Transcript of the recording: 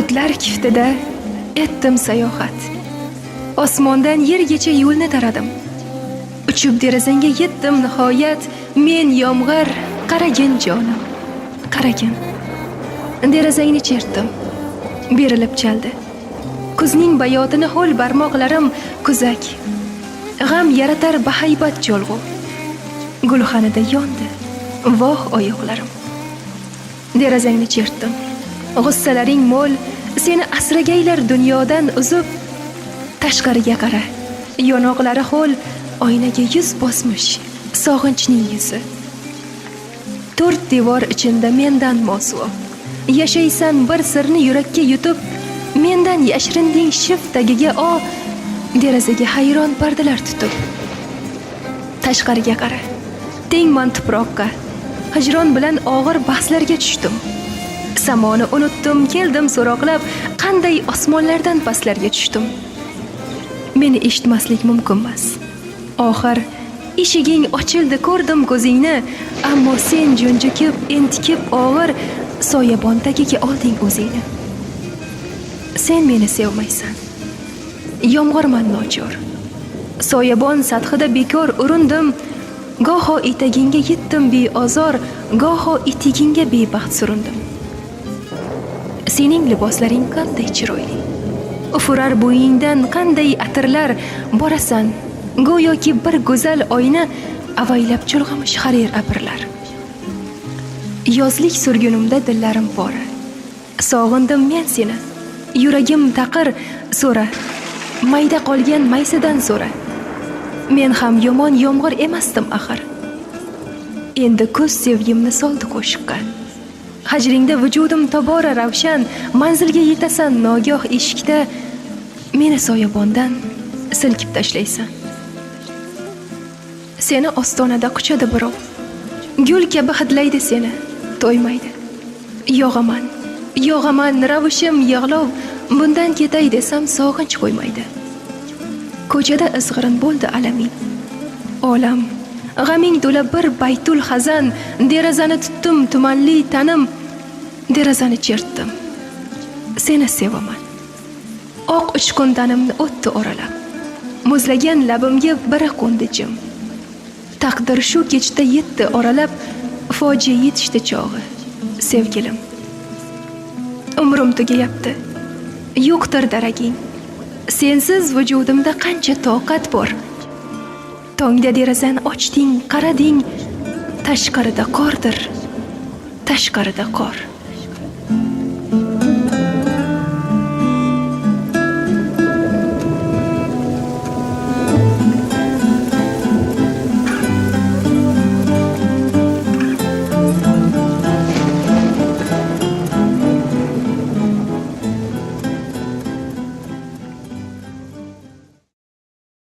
bulutlar kiftida etdim sayohat. Osmondan yergacha yo'lni taradim. Uchib derazangga yetdim nihoyat. Men yomg'ir, qaragin jonim, qaragin. Derazangni chertdim, berilib chaldi. Kuzning bayotini ho'l barmoqlarim kuzak. G'am yaratar bahaybat cho'lg'u. Gulxanida yondi voh oyoqlarim. Derazangni chertdim. G'ussalaring mo'l, seni asragaylar dunyodan uzib. Tashqariga qara, yonoqlari ho'l, oynaga yuz bosmish sog'inchning yuzi. To'rt devor ichida mendan mosuvo. Yashaysan bir sirni yurakka yutib, mendan yashirinding shift tagiga derazaga hayron pardalar tutib. Tashqariga qara, tengman tuproqqa. Hijron bilan og'ir bahslarga tushdim. Samoni unutdim, keldim so'roqlab, qanday osmonlardan pastlarga tushdim. Meni eshitmaslik mumkin emas. Oxir eshiging ochildi, ko'rdim ko'zingni, ammo sen junjikib, entikib og'ir soyabon tagiga olding o'zingni. Sen meni sevmaysan. Yomg'irman nochor. Soyabon sathida bekor urindim. Goho etagingga yetdim beozor, goho etigingga bebaxt surindim. Sening liboslaring qanday chiroyli. Ufurar bo'yingdan qanday atirlar borasan. Go'yoki bir go'zal oyna avaylab chulg'amish harir abirlar. Yozlik surgunimda dillarim pora. Sog'indim men seni. Yuragim taqir, so'ra. Mayda qolgan maysadan so'ra. Men ham yomon yomg'ir emasdim axir. Endi ko'z sevgimni soldi qo'shiqqa. Hajringda vujudim tobora ravshan, manzilga yetasan nogoh eshikda, meni soyabondan silkib tashlaysan. Seni ostonada quchadi birov. Gul kabi hidlaydi seni, to'ymaydi. Yog'aman, yog'aman, ravishim yig'lov, bundan ketay desam sog'inch qo'ymaydi. Ko'chada izg'irin bo'ldi alaming. Olam, g'aming to'la bir baytul xazan, derazani tutdim tumanli tanim, derazani chertdim. Seni sevaman. Oq uchqun tanimni o'tdi oralab. Muzlagan labimga biri qo'ndi jim. Taqdir shu kechda yetdi oralab, fojia yetishdi chog'i, sevgilim. Umrim tugayapti. Yo'qdir daraging. Sensiz vujudimda qancha toqat bor. Tongda derazani ochding, qarading, tashqarida qordir, tashqarida qor.